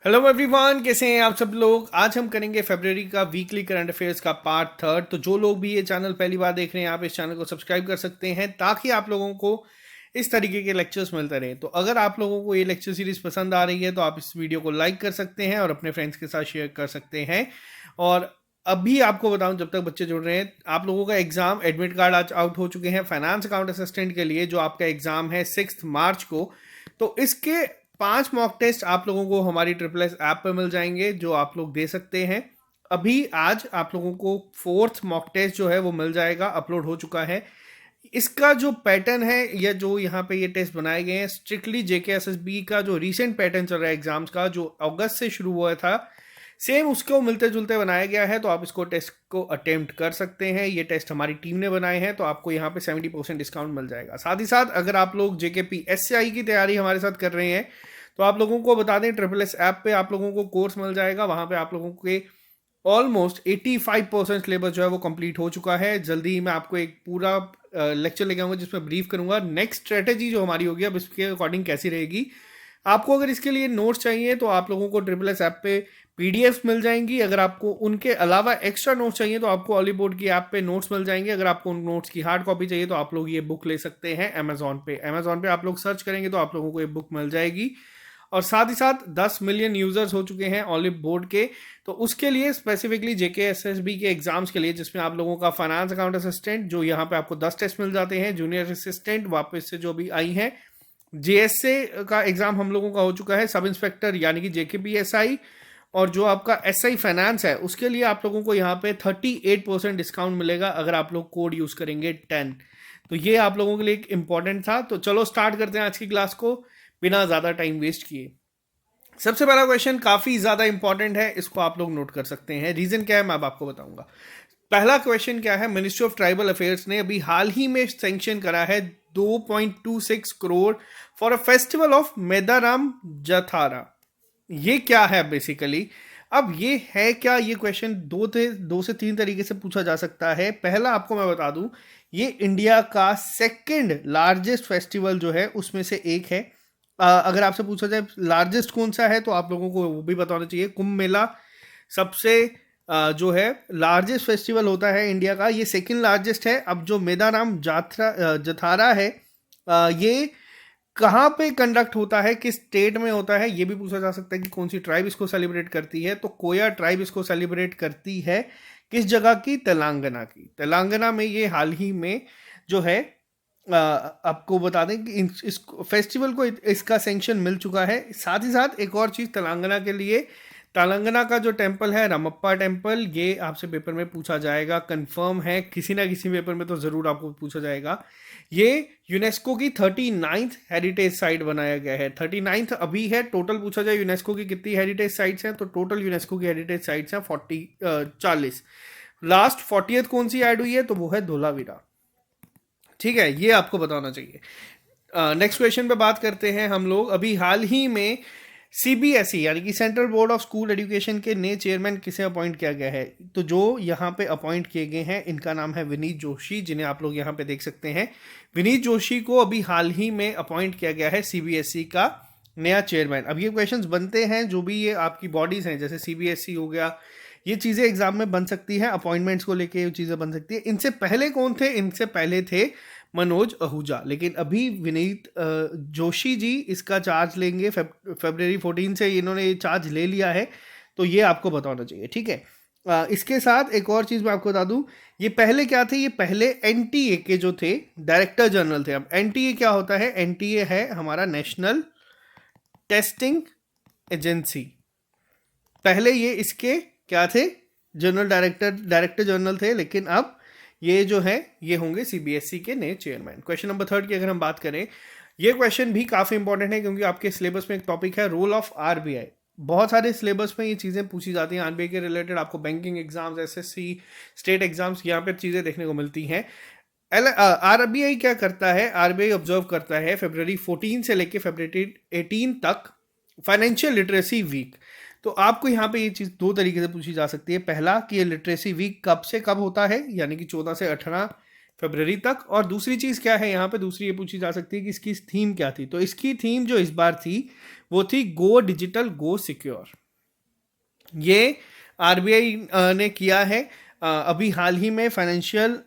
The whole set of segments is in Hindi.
हेलो एवरीवन, कैसे हैं आप सब लोग। आज हम करेंगे फरवरी का वीकली करंट अफेयर्स का पार्ट थर्ड। तो जो लोग भी ये चैनल पहली बार देख रहे हैं, आप इस चैनल को सब्सक्राइब कर सकते हैं ताकि आप लोगों को इस तरीके के लेक्चर्स मिलते रहें। तो अगर आप लोगों को ये लेक्चर सीरीज पसंद आ रही है तो आप इस वीडियो को लाइक कर सकते हैं और अपने फ्रेंड्स के साथ शेयर कर सकते हैं। और अभी आपको बताऊं, जब तक बच्चे जुड़ रहे हैं, आप लोगों का एग्जाम एडमिट कार्ड आज आउट हो चुके हैं फाइनेंस अकाउंट असिस्टेंट के लिए, जो आपका एग्जाम है 6 मार्च को। तो इसके 5 मॉक टेस्ट आप लोगों को हमारी ट्रिपल एस ऐप पर मिल जाएंगे, जो आप लोग दे सकते हैं। अभी आज आप लोगों को 4th मॉक टेस्ट जो है वो मिल जाएगा, अपलोड हो चुका है। इसका जो पैटर्न है या जो यहाँ पे ये टेस्ट बनाए गए हैं, स्ट्रिक्टली जेकेएसएसबी का जो रीसेंट पैटर्न चल रहा है एग्जाम्स का, जो अगस्त से शुरू हुआ था, सेम उसको मिलते जुलते बनाया गया है। तो आप इसको टेस्ट को अटेम्प्ट कर सकते हैं। ये टेस्ट हमारी टीम ने बनाए हैं, तो आपको यहाँ पे 70% डिस्काउंट मिल जाएगा। साथ ही साथ अगर आप लोग जेकेपीएससीआई की तैयारी हमारे साथ कर रहे हैं तो आप लोगों को बता दें, ट्रिपल एस ऐप पे आप लोगों को कोर्स मिल जाएगा। वहाँ पे आप लोगों के ऑलमोस्ट 85% सिलेबस जो है वो कंप्लीट हो चुका है। जल्दी ही मैं आपको एक पूरा लेक्चर लेके आऊँगा जिसमें ब्रीफ करूँगा नेक्स्ट स्ट्रेटेजी जो हमारी होगी अब इसके अकॉर्डिंग कैसी रहेगी। आपको अगर इसके लिए नोट्स चाहिए तो आप लोगों को ट्रिपल एस ऐप पे पीडीएफ मिल जाएंगी। अगर आपको उनके अलावा एक्स्ट्रा नोट्स चाहिए तो आपको ऑली बोर्ड की ऐप पे नोट्स मिल जाएंगे। अगर आपको उन नोट्स की हार्ड कॉपी चाहिए तो आप लोग ये बुक ले सकते हैं अमेजॉन पे आप लोग सर्च करेंगे तो आप लोगों को ये बुक मिल जाएगी। और साथ ही साथ 10 मिलियन यूजर्स हो चुके हैं ऑलिव बोर्ड के, तो उसके लिए स्पेसिफिकली जेकेएसएसबी के एग्जाम्स के लिए, जिसमें आप लोगों का फाइनेंस अकाउंट असिस्टेंट, जो यहाँ पे आपको 10 टेस्ट मिल जाते हैं, जूनियर असिस्टेंट वापस से जो भी आई है, जेएसए का एग्जाम हम लोगों का हो चुका है, सब इंस्पेक्टर यानी कि जेकेपीएसआई, और जो आपका एसआई फाइनेंस है उसके लिए आप लोगों को यहाँ पे 38% डिस्काउंट मिलेगा अगर आप लोग कोड यूज करेंगे 10। तो ये आप लोगों के लिए एक इंपॉर्टेंट था। तो चलो स्टार्ट करते हैं आज की क्लास को बिना ज्यादा टाइम वेस्ट किए। सबसे पहला क्वेश्चन काफी ज्यादा इंपॉर्टेंट है, इसको आप लोग नोट कर सकते हैं। रीजन क्या है मैं अब आपको बताऊंगा। पहला क्वेश्चन क्या है, मिनिस्ट्री ऑफ ट्राइबल अफेयर्स ने अभी हाल ही में सैंक्शन करा है 2.26 crore for a festival of Medaram Jatara. ये क्या है बेसिकली। अब ये है क्या, ये क्वेश्चन दो से तीन तरीके से पूछा जा सकता है। पहला आपको मैं बता दूं, ये इंडिया का सेकंड लार्जेस्ट फेस्टिवल जो है उसमें से एक है। अगर आपसे पूछा जाए लार्जेस्ट कौन सा है तो आप लोगों को वो भी बताना चाहिए। कुंभ मेला सबसे जो है लार्जेस्ट फेस्टिवल होता है इंडिया का, ये सेकंड लार्जेस्ट है। अब जो मेदाराम जथारा है, ये कहाँ पे कंडक्ट होता है, किस स्टेट में होता है, ये भी पूछा जा सकता है कि कौन सी ट्राइब इसको सेलिब्रेट करती है। तो कोया ट्राइब इसको सेलिब्रेट करती है। किस जगह की, तेलंगाना की। तेलंगाना में ये हाल ही में जो है आपको बता दें कि इस फेस्टिवल को इसका सैंक्शन मिल चुका है। साथ ही साथ एक और चीज़ तेलंगाना के लिए, तेलंगाना का जो टेम्पल है रमप्पा टेम्पल, ये आपसे पेपर में पूछा जाएगा, कंफर्म है, किसी ना किसी पेपर में तो ज़रूर आपको पूछा जाएगा। ये यूनेस्को की 39th हेरिटेज साइट बनाया गया है। 39th अभी है, टोटल पूछा जाए यूनेस्को की कितनी हेरिटेज साइट्स हैं तो टोटल यूनेस्को की हेरिटेज साइट्स हैं 40। लास्ट 40th कौन सी ऐड हुई है तो वो है धोलावीरा। ठीक है, ये आपको बताना चाहिए। नेक्स्ट क्वेश्चन पे बात करते हैं हम लोग। अभी हाल ही में सीबीएसई यानी कि central board of school education के नए चेयरमैन किसे अपॉइंट किया गया है, तो जो यहाँ पे अपॉइंट किए गए हैं इनका नाम है विनीत जोशी, जिन्हें आप लोग यहाँ पे देख सकते हैं। विनीत जोशी को अभी हाल ही में अपॉइंट किया गया है सीबीएसई का नया चेयरमैन। अब ये क्वेश्चंस बनते हैं, जो भी ये आपकी बॉडीज हैं जैसे सीबीएसई हो गया, ये चीज़ें एग्जाम में बन सकती हैं, अपॉइंटमेंट्स को लेके ये चीज़ें बन सकती है। इनसे पहले कौन थे, इनसे पहले थे मनोज आहूजा, लेकिन अभी विनीत जोशी जी इसका चार्ज लेंगे। फरवरी 14 से इन्होंने ये चार्ज ले लिया है, तो ये आपको बताना चाहिए। ठीक है, इसके साथ एक और चीज़ मैं आपको बता दूं, ये पहले क्या थे, ये पहले एनटीए के जो थे डायरेक्टर जनरल थे। अब एनटीए क्या होता है, एनटीए है हमारा नेशनल टेस्टिंग एजेंसी। पहले ये इसके क्या थे, जनरल डायरेक्टर जनरल थे, लेकिन अब ये जो है ये होंगे सीबीएसई के नए चेयरमैन। क्वेश्चन नंबर 3 की अगर हम बात करें, ये क्वेश्चन भी काफ़ी इंपॉर्टेंट है क्योंकि आपके सिलेबस में एक टॉपिक है रोल ऑफ आरबीआई। बहुत सारे सिलेबस में ये चीज़ें पूछी जाती हैं आरबीआई के रिलेटेड। आपको banking exams, SSC, state exams, यहाँ पर चीज़ें देखने को मिलती हैं। आरबीआई क्या करता है, आरबीआई ऑब्जर्व करता है फरवरी 14 से लेकर फरवरी 18 तक फाइनेंशियल लिटरेसी वीक। तो आपको यहाँ पे ये चीज़ दो तरीके से पूछी जा सकती है। पहला कि ये लिटरेसी वीक कब से कब होता है, यानी कि 14 से 18 फरवरी तक। और दूसरी चीज़ क्या है यहाँ पे, दूसरी ये पूछी जा सकती है कि इसकी थीम क्या थी। तो इसकी थीम जो इस बार थी वो थी गो डिजिटल गो सिक्योर। ये आरबीआई ने किया है अभी हाल ही में फाइनेंशियल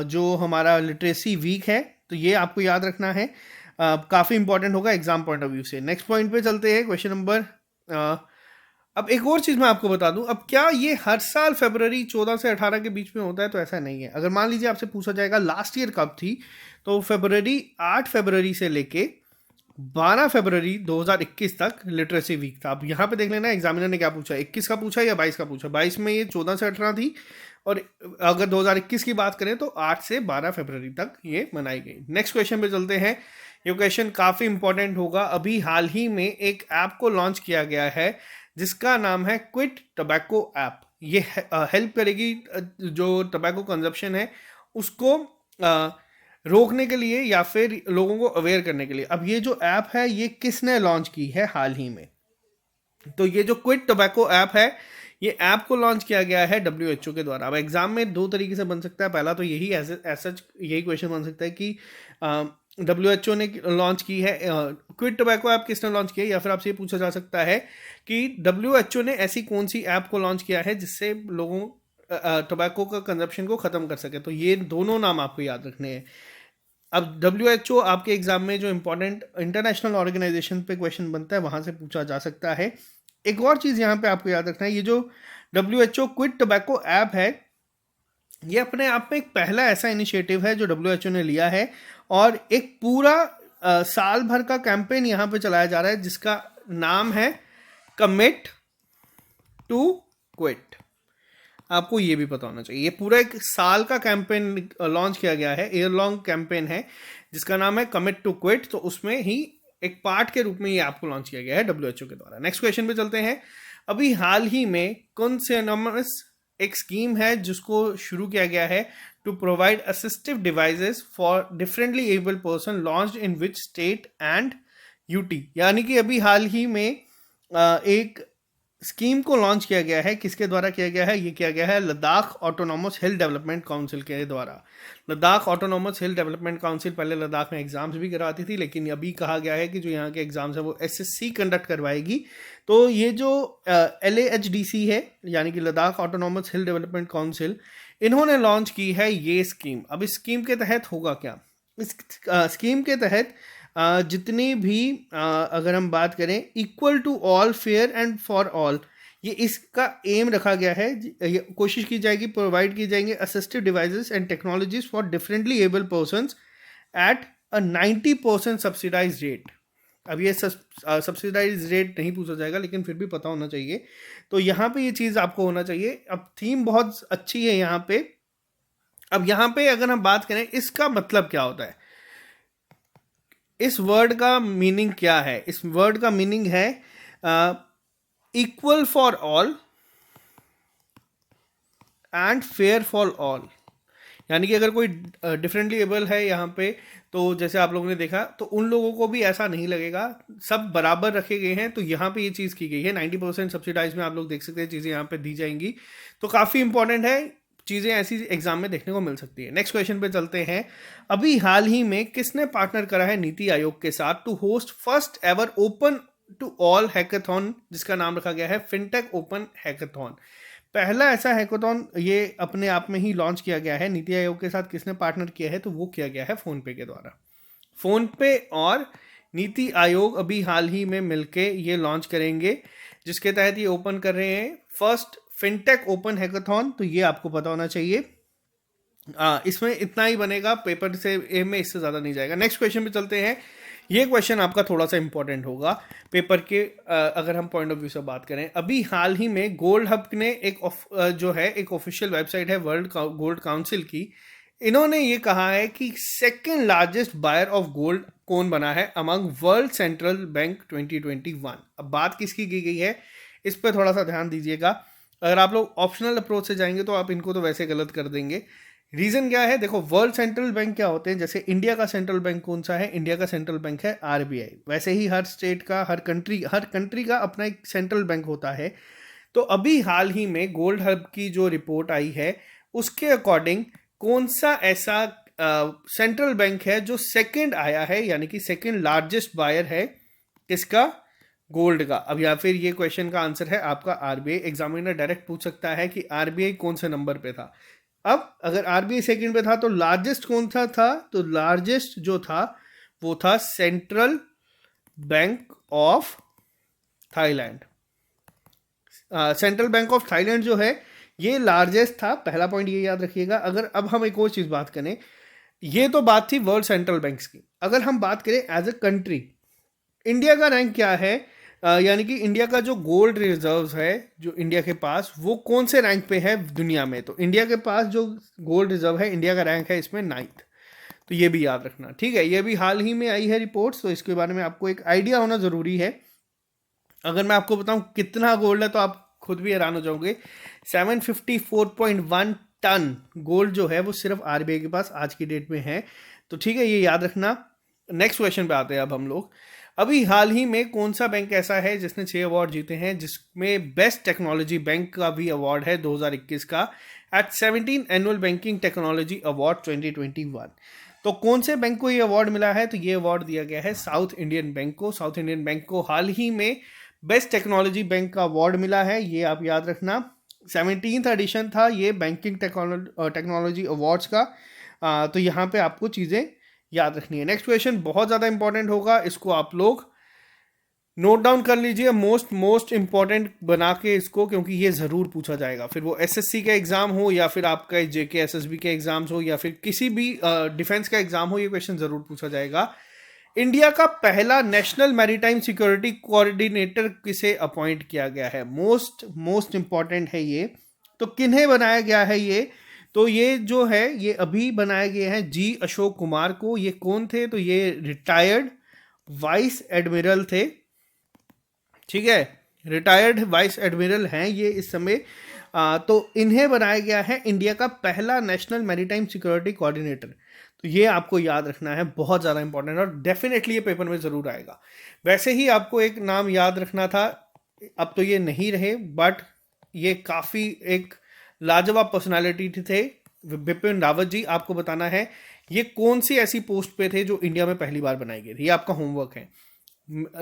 जो हमारा लिटरेसी वीक है, तो ये आपको याद रखना है, काफ़ी इंपॉर्टेंट होगा एग्जाम पॉइंट ऑफ व्यू से। नेक्स्ट पॉइंट पे चलते हैं, क्वेश्चन नंबर। अब एक और चीज़ मैं आपको बता दूं, अब क्या ये हर साल फरवरी 14 से 18 के बीच में होता है? तो ऐसा नहीं है। अगर मान लीजिए आपसे पूछा जाएगा लास्ट ईयर कब थी, तो 8 फरवरी से लेके 12 फरवरी 2021 तक लिटरेसी वीक था। अब यहाँ पे देख लेना एग्जामिनर ने क्या पूछा, 21 का पूछा या 22 का पूछा। 22 में ये 14 से 18 थी, और अगर 2021 की बात करें तो 8 से 12 फरवरी तक ये मनाई गई। नेक्स्ट क्वेश्चन पे चलते हैं। ये क्वेश्चन काफ़ी इंपॉर्टेंट होगा। अभी हाल ही में एक ऐप को लॉन्च किया गया है जिसका नाम है क्विट टोबैको ऐप। ये हेल्प करेगी जो टोबैको कंजप्शन है उसको रोकने के लिए या फिर लोगों को अवेयर करने के लिए। अब ये जो ऐप है ये किसने लॉन्च की है हाल ही में? तो ये जो क्विट टोबैको ऐप है, ये ऐप को लॉन्च किया गया है WHO के द्वारा। अब एग्जाम में दो तरीके से बन सकता है। पहला तो यही सच यही क्वेश्चन बन सकता है कि WHO ने लॉन्च की है, क्विट टोबैको ऐप किसने लॉन्च किया है, या फिर आपसे ये पूछा जा सकता है कि WHO ने ऐसी कौन सी ऐप को लॉन्च किया है जिससे लोगों टोबैको का कंजप्शन को ख़त्म कर सके। तो ये दोनों नाम आपको याद रखने हैं। अब WHO आपके एग्जाम में जो इंपॉर्टेंट इंटरनेशनल ऑर्गेनाइजेशन पे क्वेश्चन बनता है वहाँ से पूछा जा सकता है। एक और चीज़ यहाँ पे आपको याद रखना है, ये जो WHO क्विट टोबैको ऐप है ये अपने आप में एक पहला ऐसा इनिशिएटिव है जो WHO ने लिया है, और एक पूरा साल भर का कैंपेन यहाँ पे चलाया जा रहा है जिसका नाम है कमिट टू क्विट। आपको ये भी पता होना चाहिए, ये पूरा एक साल का कैंपेन लॉन्च किया गया है, ईयर लॉन्ग कैंपेन है जिसका नाम है कमिट टू क्विट। तो उसमें ही एक पार्ट के रूप में ये आपको लॉन्च किया गया है WHO के द्वारा। नेक्स्ट क्वेश्चन पे चलते हैं। अभी हाल ही में कॉन्सेनमस एक स्कीम है जिसको शुरू किया गया है to provide assistive devices for differently able person launched in which state and UT. यानी कि अभी हाल ही में एक स्कीम को लॉन्च किया गया है। किसके द्वारा किया गया है? ये किया गया है लद्दाख ऑटोनॉमस हिल डेवलपमेंट काउंसिल के द्वारा। लद्दाख ऑटोनॉमस हिल डेवलपमेंट काउंसिल पहले लद्दाख में एग्जाम्स भी कराती थी, लेकिन अभी कहा गया है कि जो यहाँ के एग्जाम्स है वो SSC कंडक्ट करवाएगी। तो ये जो LAHDC है यानी कि लद्दाख ऑटोनॉमस हिल डेवलपमेंट काउंसिल, इन्होंने लॉन्च की है ये स्कीम। अब इस स्कीम के तहत होगा क्या? इस स्कीम के तहत जितनी भी अगर हम बात करें equal to all, fair and for all, ये इसका एम रखा गया है। कोशिश की जाएगी, प्रोवाइड की जाएंगे assistive devices and technologies for differently able persons at a 90% subsidize rate. अब ये सब्सिडाइज रेट नहीं पूछा जाएगा, लेकिन फिर भी पता होना चाहिए। तो यहाँ पे ये चीज़ आपको होना चाहिए। अब थीम बहुत अच्छी है यहाँ पे। अब यहाँ पे अगर हम बात करें इसका मतलब क्या होता है, इस वर्ड का मीनिंग क्या है? इस वर्ड का मीनिंग है equal for all and fair for all. यानी कि अगर कोई डिफरेंटली एबल है यहाँ पे, तो जैसे आप लोगों ने देखा, तो उन लोगों को भी ऐसा नहीं लगेगा, सब बराबर रखे गए हैं। तो यहाँ पे ये चीज़ की गई है। 90% सब्सिडाइज में आप लोग देख सकते हैं चीज़ें यहाँ पे दी जाएंगी। तो काफ़ी इंपॉर्टेंट है, चीज़ें ऐसी एग्जाम में देखने को मिल सकती है। नेक्स्ट क्वेश्चन पे चलते हैं। अभी हाल ही में किसने पार्टनर करा है नीति आयोग के साथ to host first ever open to all hackathon, जिसका नाम रखा गया है फिनटेक ओपन हैकाथॉन। पहला ऐसा हैकाथॉन ये अपने आप में ही लॉन्च किया गया है। नीति आयोग के साथ किसने पार्टनर किया है? तो वो किया गया है फोनपे के द्वारा। फोनपे और नीति आयोग अभी हाल ही में मिलके ये लॉन्च करेंगे, जिसके तहत ये ओपन कर रहे हैं फर्स्ट फिनटेक ओपन हैकाथॉन। तो ये आपको पता होना चाहिए। इसमें इतना ही बनेगा, पेपर से में इससे ज़्यादा नहीं जाएगा। नेक्स्ट क्वेश्चन पे चलते हैं। ये क्वेश्चन आपका थोड़ा सा इंपॉर्टेंट होगा पेपर के, अगर हम पॉइंट ऑफ व्यू से बात करें। अभी हाल ही में गोल्ड हब ने जो है एक ऑफिशियल वेबसाइट है वर्ल्ड गोल्ड काउंसिल की, इन्होंने ये कहा है कि second largest buyer of gold कौन बना है अमंग वर्ल्ड सेंट्रल बैंक 2021। अब बात किसकी की गई है, इस पर थोड़ा सा ध्यान दीजिएगा। अगर आप लोग ऑप्शनल अप्रोच से जाएंगे तो आप इनको तो वैसे गलत कर देंगे। रीज़न क्या है? देखो, वर्ल्ड सेंट्रल बैंक क्या होते हैं? जैसे इंडिया का सेंट्रल बैंक कौन सा है? इंडिया का सेंट्रल बैंक है RBI। वैसे ही हर स्टेट का, हर कंट्री का अपना एक सेंट्रल बैंक होता है। तो अभी हाल ही में गोल्ड हब की जो रिपोर्ट आई है उसके अकॉर्डिंग कौन सा ऐसा सेंट्रल बैंक है जो सेकंड आया है, यानी कि सेकंड लार्जेस्ट बायर है किसका, गोल्ड का। अब या फिर ये क्वेश्चन का आंसर है आपका आरबीआई। एग्जामिनर डायरेक्ट पूछ सकता है कि आरबीआई कौन से नंबर पे था। अब अगर आरबीआई सेकंड पे था तो लार्जेस्ट कौन सा था, तो लार्जेस्ट जो था वो था central bank of Thailand. Central bank of Thailand जो है ये लार्जेस्ट था, पहला पॉइंट ये याद रखिएगा। अगर अब हम एक और चीज बात करें, ये तो बात थी वर्ल्ड सेंट्रल बैंक्स की। अगर हम बात करें एज अ कंट्री, इंडिया का रैंक क्या है, यानी कि इंडिया का जो गोल्ड रिजर्व्स है जो इंडिया के पास, वो कौन से रैंक पे है दुनिया में। तो इंडिया के पास जो गोल्ड रिजर्व है, इंडिया का रैंक है इसमें 9th। तो ये भी याद रखना, ठीक है। ये भी हाल ही में आई है रिपोर्ट्स, तो इसके बारे में आपको एक आइडिया होना ज़रूरी है। अगर मैं आपको बताऊं कितना गोल्ड है तो आप खुद भी हैरान हो जाओगे। 754.1 टन गोल्ड जो है वो सिर्फ आरबीआई के पास आज की डेट में है। तो ठीक है, ये याद रखना। नेक्स्ट क्वेश्चन पे आते हैं अब हम लोग। अभी हाल ही में कौन सा बैंक ऐसा है जिसने 6 अवार्ड जीते हैं, जिसमें बेस्ट टेक्नोलॉजी बैंक का भी अवार्ड है 2021 का, at 17 annual banking technology award 2021। तो कौन से बैंक को ये अवार्ड मिला है, तो ये अवार्ड दिया गया है साउथ इंडियन बैंक को। साउथ इंडियन बैंक को हाल ही में बेस्ट टेक्नोलॉजी बैंक का अवार्ड मिला है, ये आप याद रखना। 17th एडिशन था ये बैंकिंग टेक्नोलॉजी अवार्ड्स का। तो यहाँ पे आपको चीज़ें याद रखनी है। नेक्स्ट क्वेश्चन बहुत ज़्यादा इंपॉर्टेंट होगा, इसको आप लोग नोट डाउन कर लीजिए, मोस्ट इंपॉर्टेंट बना के इसको, क्योंकि ये ज़रूर पूछा जाएगा। फिर वो एसएससी का एग्जाम हो या फिर आपका जेके एसएसबी के एग्जाम्स हो या फिर किसी भी डिफेंस का एग्जाम हो, ये क्वेश्चन ज़रूर पूछा जाएगा। इंडिया का पहला नेशनल मैरीटाइम सिक्योरिटी कोऑर्डिनेटर किसे अपॉइंट किया गया है, मोस्ट इंपॉर्टेंट है ये। तो किन्हें बनाया गया है ये, तो ये जो है ये अभी बनाए गए हैं जी अशोक कुमार को। ये कौन थे, तो ये रिटायर्ड वाइस एडमिरल थे, ठीक है, रिटायर्ड वाइस एडमिरल हैं ये इस समय। तो इन्हें बनाया गया है इंडिया का पहला नेशनल मैरीटाइम सिक्योरिटी कोऑर्डिनेटर। तो ये आपको याद रखना है, बहुत ज़्यादा इंपॉर्टेंट, और डेफिनेटली ये पेपर में ज़रूर आएगा। वैसे ही आपको एक नाम याद रखना था, अब तो ये नहीं रहे, बट ये काफ़ी एक लाजवाब पर्सनालिटी थे, बिपिन रावत जी। आपको बताना है ये कौन सी ऐसी पोस्ट पे थे जो इंडिया में पहली बार बनाई गई थी, ये आपका होमवर्क है।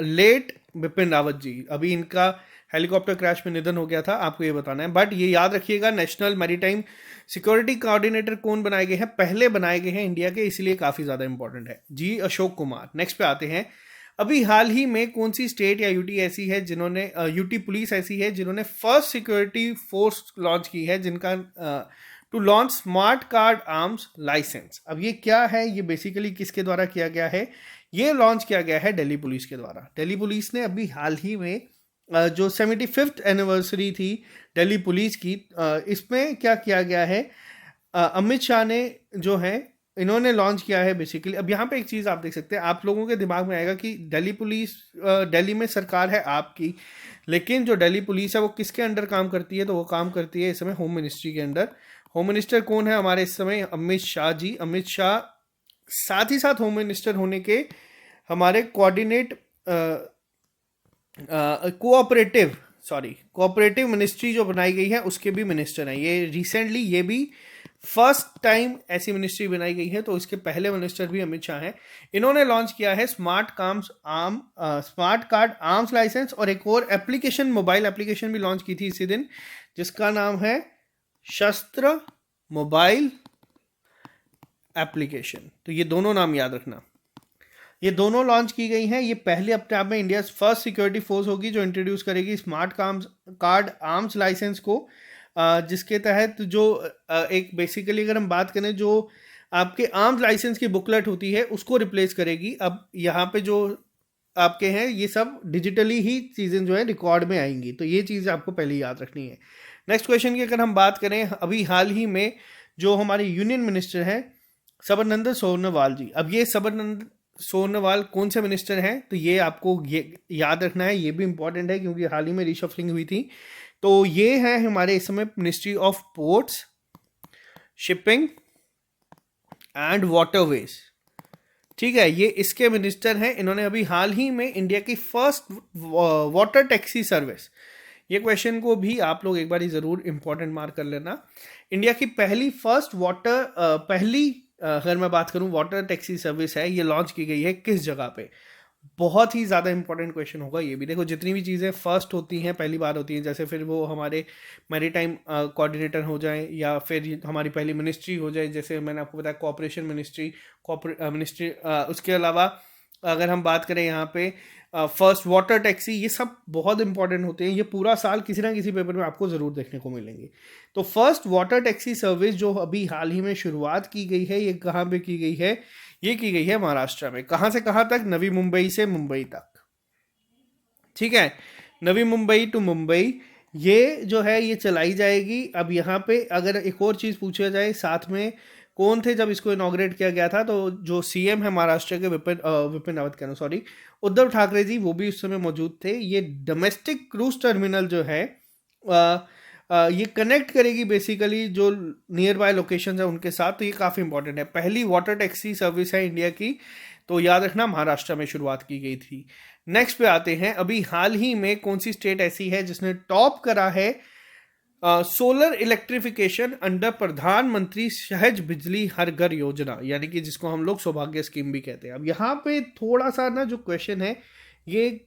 लेट बिपिन रावत जी, अभी इनका हेलीकॉप्टर क्रैश में निधन हो गया था, आपको ये बताना है। बट ये याद रखिएगा, नेशनल मैरीटाइम सिक्योरिटी कोऑर्डिनेटर कौन बनाए गए हैं, पहले बनाए गए हैं इंडिया के, इसलिए काफ़ी ज़्यादा इंपॉर्टेंट है, जी अशोक कुमार। नेक्स्ट पे आते हैं। अभी हाल ही में कौन सी स्टेट या यूटी ऐसी है जिन्होंने यूटी पुलिस ऐसी है जिन्होंने फर्स्ट सिक्योरिटी फोर्स लॉन्च की है, जिनका to launch smart card arms license. अब ये क्या है, ये बेसिकली किसके द्वारा किया गया है, ये लॉन्च किया गया है दिल्ली पुलिस के द्वारा। दिल्ली पुलिस ने अभी हाल ही में जो 75th एनिवर्सरी थी दिल्ली पुलिस की, इसमें क्या किया गया है, अमित शाह ने जो है इन्होंने लॉन्च किया है बेसिकली। अब यहाँ पे एक चीज़ आप देख सकते हैं, आप लोगों के दिमाग में आएगा कि दिल्ली पुलिस, दिल्ली में सरकार है आपकी, लेकिन जो दिल्ली पुलिस है वो किसके अंडर काम करती है, तो वो काम करती है इस समय होम मिनिस्ट्री के अंडर। होम मिनिस्टर कौन है हमारे इस समय, अमित शाह जी। अमित शाह साथ ही साथ होम मिनिस्टर होने के हमारे कोऑपरेटिव मिनिस्ट्री जो बनाई गई है उसके भी मिनिस्टर हैं ये। रिसेंटली ये भी फर्स्ट टाइम ऐसी मिनिस्ट्री बनाई गई है, तो इसके पहले मिनिस्टर भी अमित शाह हैं। इन्होंने लॉन्च किया है स्मार्ट कार्ड आर्म्स लाइसेंस, और एक और एप्लीकेशन, मोबाइल एप्लीकेशन भी लॉन्च की थी इसी दिन, जिसका नाम है शस्त्र मोबाइल एप्लीकेशन। तो ये दोनों नाम याद रखना, ये दोनों लॉन्च की गई हैं। ये पहले अपने आप में इंडिया फर्स्ट सिक्योरिटी फोर्स होगी जो इंट्रोड्यूस करेगी स्मार्ट कार्ड आर्म्स लाइसेंस को, जिसके तहत जो एक बेसिकली अगर हम बात करें जो आपके आर्म्स लाइसेंस की बुकलेट होती है उसको रिप्लेस करेगी। अब यहाँ पे जो आपके हैं ये सब डिजिटली ही चीज़ें जो है रिकॉर्ड में आएंगी, तो ये चीज़ आपको पहले याद रखनी है। नेक्स्ट क्वेश्चन की अगर हम बात करें, अभी हाल ही में जो हमारे यूनियन मिनिस्टर हैं सर्बानंद सोनोवाल जी, अब ये सर्बानंद सोनोवाल कौन से मिनिस्टर हैं, तो ये आपको ये याद रखना है, ये भी इंपॉर्टेंट है क्योंकि हाल ही में रिशफलिंग हुई थी। तो ये है हमारे इस समय ministry of ports, shipping and waterways, ठीक है, ये इसके मिनिस्टर हैं। इन्होंने अभी हाल ही में इंडिया की फर्स्ट वाटर टैक्सी सर्विस, ये क्वेश्चन को भी आप लोग एक बार ज़रूर इंपॉर्टेंट मार्क कर लेना। इंडिया की पहली अगर मैं बात करूं वाटर टैक्सी सर्विस है, ये लॉन्च की गई है किस जगह पे? बहुत ही ज़्यादा इंपॉर्टेंट क्वेश्चन होगा ये भी। देखो जितनी भी चीज़ें फर्स्ट होती हैं, पहली बार होती हैं, जैसे फिर वो हमारे मैरीटाइम कोऑर्डिनेटर हो जाए, या फिर हमारी पहली मिनिस्ट्री हो जाए, जैसे मैंने आपको बताया कोऑपरेशन मिनिस्ट्री, मिनिस्ट्री। उसके अलावा अगर हम बात करें यहाँ पे फर्स्ट वाटर टैक्सी, ये सब बहुत इंपॉर्टेंट होते हैं। ये पूरा साल किसी ना किसी पेपर में आपको ज़रूर देखने को मिलेंगे। तो फर्स्ट वाटर टैक्सी सर्विस जो अभी हाल ही में शुरुआत की गई है, ये कहाँ पे की गई है? ये की गई है महाराष्ट्र में। कहाँ से कहाँ तक? नवी मुंबई से मुंबई तक। ठीक है, नवी मुंबई टू मुंबई ये जो है ये चलाई जाएगी। अब यहाँ पे अगर एक और चीज़ पूछा जाए, साथ में कौन थे जब इसको इनॉग्रेट किया गया था? तो जो सीएम है महाराष्ट्र के, विपिन रावत, कहना सॉरी, उद्धव ठाकरे जी, वो भी उस समय मौजूद थे। ये डोमेस्टिक क्रूज टर्मिनल जो है ये कनेक्ट करेगी बेसिकली जो नियर बाय लोकेशन है उनके साथ। तो ये काफ़ी इंपॉर्टेंट है, पहली वाटर टैक्सी सर्विस है इंडिया की। तो याद रखना महाराष्ट्र में शुरुआत की गई थी। नेक्स्ट पे आते हैं, अभी हाल ही में कौन सी स्टेट ऐसी है जिसने टॉप करा है सोलर इलेक्ट्रिफिकेशन अंडर प्रधानमंत्री सहज बिजली हर घर योजना, यानी कि जिसको हम लोग सौभाग्य स्कीम भी कहते हैं। अब यहाँ पे थोड़ा सा ना जो क्वेश्चन है, ये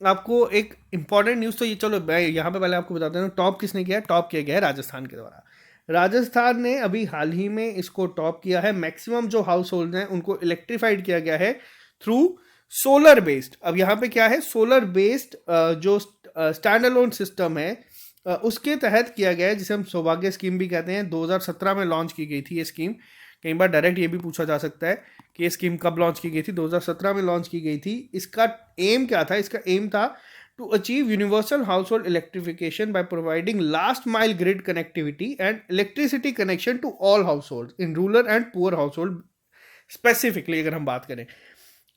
आपको एक इंपॉर्टेंट न्यूज़, तो ये चलो मैं यहाँ पे पहले आपको बताता हूँ टॉप किसने किया है। टॉप किया गया है राजस्थान के द्वारा। राजस्थान ने अभी हाल ही में इसको टॉप किया है। मैक्सिमम जो हाउस होल्ड हैं उनको इलेक्ट्रीफाइड किया गया है थ्रू सोलर बेस्ड। अब यहाँ पे क्या है, सोलर बेस्ड जो स्टैंड अलोन सिस्टम है उसके तहत किया गया है, जिसे हम सौभाग्य स्कीम भी कहते हैं। 2017 में लॉन्च की गई थी ये स्कीम। कई बार डायरेक्ट ये भी पूछा जा सकता है कि ये स्कीम कब लॉन्च की गई थी। 2017 में लॉन्च की गई थी। इसका एम क्या था? इसका एम था to achieve universal household electrification by providing last mile grid connectivity and electricity connection to all household in rural and poor household specifically, अगर हम बात करें।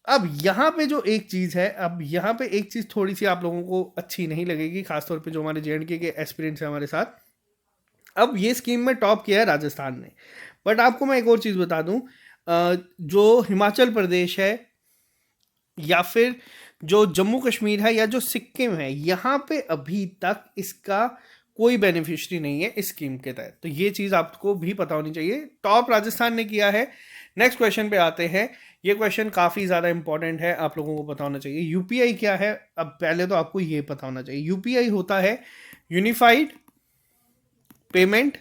अब यहाँ पे जो एक चीज़ है, अब यहाँ पे एक चीज़ थोड़ी सी आप लोगों को अच्छी नहीं लगेगी, खासतौर पे जो हमारे जेएंडके के एस्पिरेंट्स हैं हमारे साथ। अब ये स्कीम में टॉप किया है राजस्थान ने, बट आपको मैं एक और चीज़ बता दूं, जो हिमाचल प्रदेश है या फिर जो जम्मू कश्मीर है या जो सिक्किम है, यहाँ पे अभी तक इसका कोई बेनिफिशियरी नहीं है इस स्कीम के तहत। तो ये चीज़ आपको भी पता होनी चाहिए। टॉप राजस्थान ने किया है। नेक्स्ट क्वेश्चन पे आते हैं। ये क्वेश्चन काफ़ी ज़्यादा इंपॉर्टेंट है, आप लोगों को पता होना चाहिए। यूपीआई क्या है? अब पहले तो आपको ये पता होना चाहिए, यूपीआई होता है यूनिफाइड पेमेंट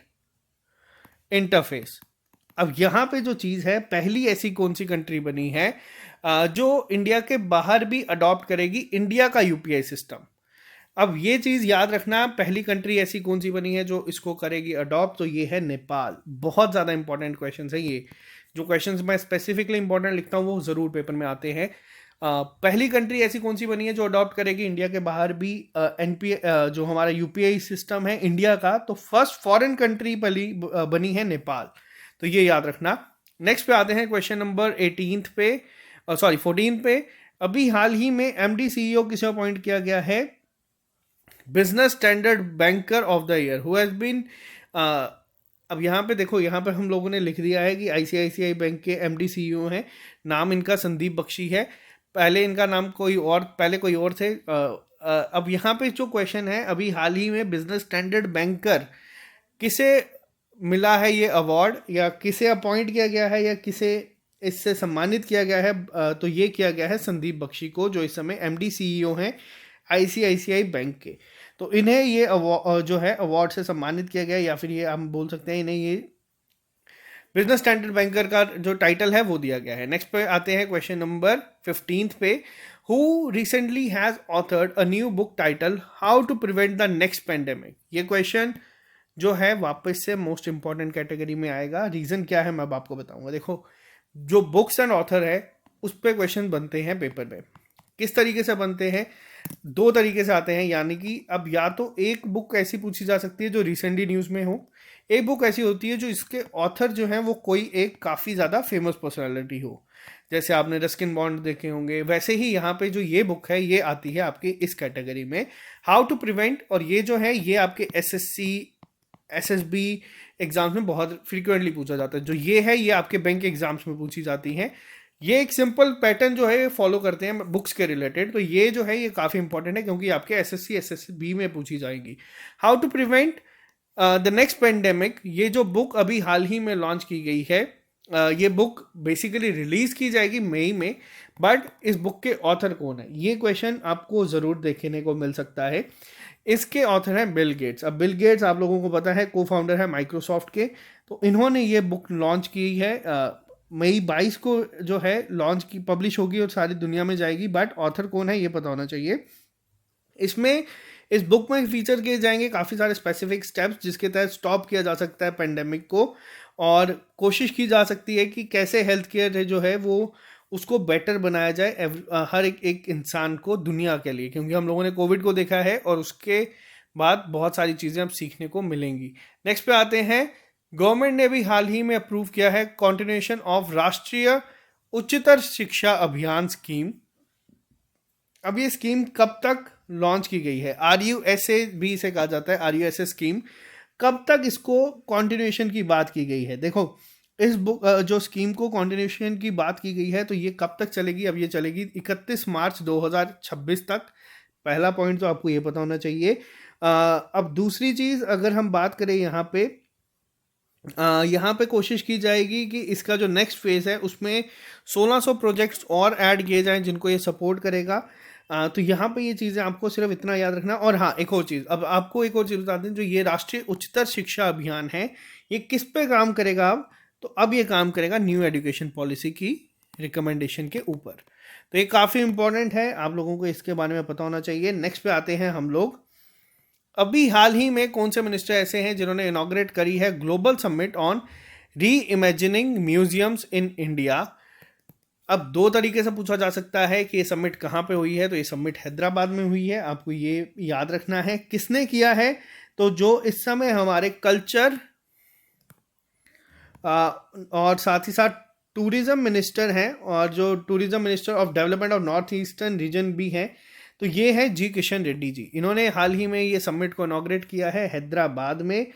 इंटरफेस। अब यहाँ पे जो चीज़ है, पहली ऐसी कौन सी कंट्री बनी है जो इंडिया के बाहर भी अडॉप्ट करेगी इंडिया का यूपीआई सिस्टम? अब ये चीज़ याद रखना, पहली कंट्री ऐसी कौन सी बनी है जो इसको करेगी अडॉप्ट? तो ये है नेपाल। बहुत ज़्यादा इंपॉर्टेंट क्वेश्चन है ये। जो क्वेश्चंस मैं स्पेसिफिकली इंपॉर्टेंट लिखता हूँ वो ज़रूर पेपर में आते हैं। पहली कंट्री ऐसी कौन सी बनी है जो अडॉप्ट करेगी इंडिया के बाहर भी एनपी जो हमारा यूपीआई सिस्टम है इंडिया का? तो फर्स्ट फॉरेन कंट्री बनी है नेपाल। तो ये याद रखना। नेक्स्ट पे आते हैं क्वेश्चन नंबर 14 पे। अभी हाल ही में एमडी सीईओ किसे अपॉइंट किया गया है? Business Standard banker of the year who has been. अब यहाँ पे देखो, यहाँ पे हम लोगों ने लिख दिया है कि आईसीआईसीआई बैंक के एमडी सीईओ हैं। नाम इनका संदीप बख्शी है। पहले इनका नाम कोई और थे। अब यहाँ पे जो क्वेश्चन है, अभी हाल ही में बिजनेस स्टैंडर्ड बैंकर किसे मिला है ये अवार्ड, या किसे अपॉइंट किया गया है, या किसे इससे सम्मानित किया गया है? तो ये किया गया है संदीप बख्शी को, जो इस समय एमडी सीईओ हैं आईसीआईसीआई बैंक के। तो इन्हें ये जो है अवार्ड से सम्मानित किया गया, या फिर ये हम बोल सकते हैं इन्हें ये बिजनेस स्टैंडर्ड बैंकर का जो टाइटल है वो दिया गया है। नेक्स्ट पे आते हैं क्वेश्चन नंबर 15 पे। Who recently has authored a new book title how to prevent the next pandemic? ये क्वेश्चन जो है वापस से मोस्ट इंपॉर्टेंट कैटेगरी में आएगा। रीजन क्या है मैं अब आपको बताऊंगा। देखो, जो बुक्स एंड ऑथर है उस पर क्वेश्चन बनते हैं पेपर में। किस तरीके से बनते हैं? 2 तरीके से आते हैं, यानी कि अब या तो एक बुक ऐसी पूछी जा सकती है जो रिसेंटली न्यूज़ में हो, एक बुक ऐसी होती है जो इसके ऑथर जो हैं वो कोई एक काफ़ी ज़्यादा फेमस पर्सनालिटी हो। जैसे आपने रस्किन बॉन्ड देखे होंगे, वैसे ही यहाँ पे जो ये बुक है ये आती है आपकी इस कैटेगरी में, हाउ टू प्रिवेंट। और ये जो है ये आपके एसएससी एसएसबी एग्जाम्स में बहुत फ्रीक्वेंटली पूछा जाता है। जो ये है ये आपके बैंक एग्जाम्स में पूछी जाती हैं। ये एक सिंपल पैटर्न जो है ये फॉलो करते हैं बुक्स के रिलेटेड। तो ये जो है ये काफ़ी इंपॉर्टेंट है क्योंकि आपके एसएससी एसएसबी में पूछी जाएंगी। How to prevent the next pandemic, ये जो बुक अभी हाल ही में लॉन्च की गई है ये बुक बेसिकली रिलीज की जाएगी मई में, बट इस बुक के ऑथर कौन है, ये क्वेश्चन आपको ज़रूर देखने को मिल सकता है। इसके ऑथर हैं बिल गेट्स। अब बिल गेट्स आप लोगों को पता है को फाउंडर है माइक्रोसॉफ्ट के, तो इन्होंने ये बुक लॉन्च की है। मई 22 को जो है लॉन्च की पब्लिश होगी और सारी दुनिया में जाएगी, बट ऑथर कौन है ये पता होना चाहिए। इसमें इस बुक में फीचर किए जाएंगे काफ़ी सारे स्पेसिफिक स्टेप्स जिसके तहत स्टॉप किया जा सकता है पेंडेमिक को, और कोशिश की जा सकती है कि कैसे हेल्थ केयर जो है वो उसको बेटर बनाया जाए हर एक इंसान को दुनिया के लिए, क्योंकि हम लोगों ने कोविड को देखा है और उसके बाद बहुत सारी चीज़ें अब सीखने को मिलेंगी। नेक्स्ट पे आते हैं, गवर्नमेंट ने भी हाल ही में अप्रूव किया है कॉन्टिन्यूएशन ऑफ राष्ट्रीय उच्चतर शिक्षा अभियान स्कीम। अब ये स्कीम कब तक लॉन्च की गई है, RUSA भी इसे कहा जाता है, RUSA स्कीम, कब तक इसको कॉन्टिन्यूएशन की बात की गई है। देखो इस बुक जो स्कीम को कॉन्टिन्यूएशन की बात की गई है तो ये कब तक चलेगी, अब ये चलेगी 31 मार्च 2026 तक। पहला पॉइंट तो आपको ये पता होना चाहिए। अब दूसरी चीज़ अगर हम बात करें यहाँ पे कोशिश की जाएगी कि इसका जो नेक्स्ट फेज़ है उसमें 1600 प्रोजेक्ट्स और ऐड किए जाएं जिनको ये सपोर्ट करेगा। तो यहाँ पे ये चीज़ें आपको सिर्फ इतना याद रखना। और हाँ, एक और चीज़, अब आपको एक और चीज़ बता दें, जो ये राष्ट्रीय उच्चतर शिक्षा अभियान है ये किस पे काम करेगा अब, तो अब ये काम करेगा न्यू एजुकेशन पॉलिसी की रिकमेंडेशन के ऊपर। तो ये काफ़ी इंपॉर्टेंट है, आप लोगों को इसके बारे में पता होना चाहिए। नेक्स्ट पे आते हैं हम लोग, अभी हाल ही में कौन से मिनिस्टर ऐसे हैं जिन्होंने इनॉग्रेट करी है ग्लोबल समिट ऑन री इमेजिनिंग म्यूजियम्स इन इंडिया। अब दो तरीके से पूछा जा सकता है कि ये समिट कहाँ पे हुई है, तो ये समिट हैदराबाद में हुई है, आपको ये याद रखना है। किसने किया है, तो जो इस समय हमारे कल्चर और साथ ही साथ टूरिज़्म मिनिस्टर हैं, और जो tourism minister of development of north eastern region भी हैं, तो ये है जी किशन रेड्डी जी। इन्होंने हाल ही में ये समिट को इनॉग्रेट किया है हैदराबाद में।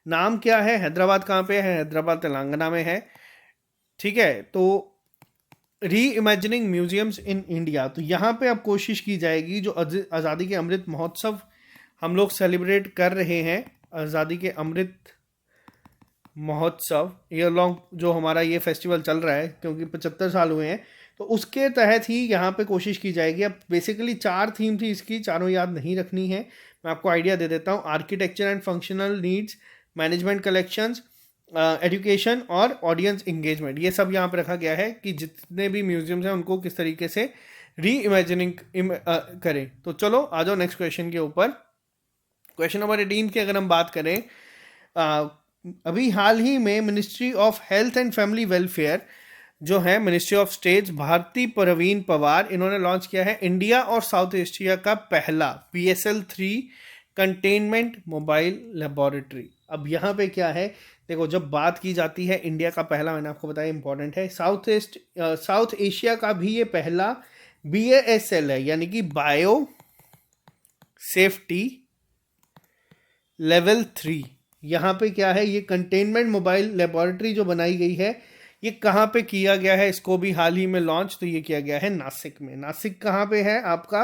नाम क्या है, हैदराबाद कहाँ पे है, हैदराबाद तेलंगाना में है, ठीक है। तो री इमेजिनिंग म्यूजियम्स इन इंडिया, तो यहाँ पे अब कोशिश की जाएगी जो आज़ादी के अमृत महोत्सव हम लोग सेलिब्रेट कर रहे हैं, आज़ादी के अमृत महोत्सव ईयर लॉन्ग जो हमारा ये फेस्टिवल चल रहा है, क्योंकि 75 साल हुए हैं, तो उसके तहत ही यहाँ पे कोशिश की जाएगी। अब बेसिकली 4 थीम थी इसकी, चारों याद नहीं रखनी है, मैं आपको आइडिया दे देता हूँ। Architecture and functional needs, management collections, education और ऑडियंस इंगेजमेंट, ये सब यहाँ पे रखा गया है कि जितने भी म्यूजियम्स हैं उनको किस तरीके से री इमेजिनिंग करें। तो चलो आ जाओ नेक्स्ट क्वेश्चन के ऊपर। क्वेश्चन नंबर 18 की अगर हम बात करें, अभी हाल ही में ministry of health and family welfare जो है ministry of states, Bharati Parveen Pawar, इन्होंने लॉन्च किया है इंडिया और साउथ एशिया का पहला PSL-3 कंटेनमेंट मोबाइल लेबोरेटरी। अब यहाँ पे क्या है, देखो जब बात की जाती है इंडिया का पहला, मैंने आपको बताया इंपॉर्टेंट है, साउथ एशिया का भी ये पहला BASL है, यानी कि बायो सेफ्टी लेवल 3। यहाँ पे क्या है, ये कंटेनमेंट मोबाइल लेबोरेटरी जो बनाई गई है, ये कहाँ पे किया गया है, इसको भी हाल ही में लॉन्च, तो ये किया गया है नासिक में। नासिक कहाँ पे है आपका,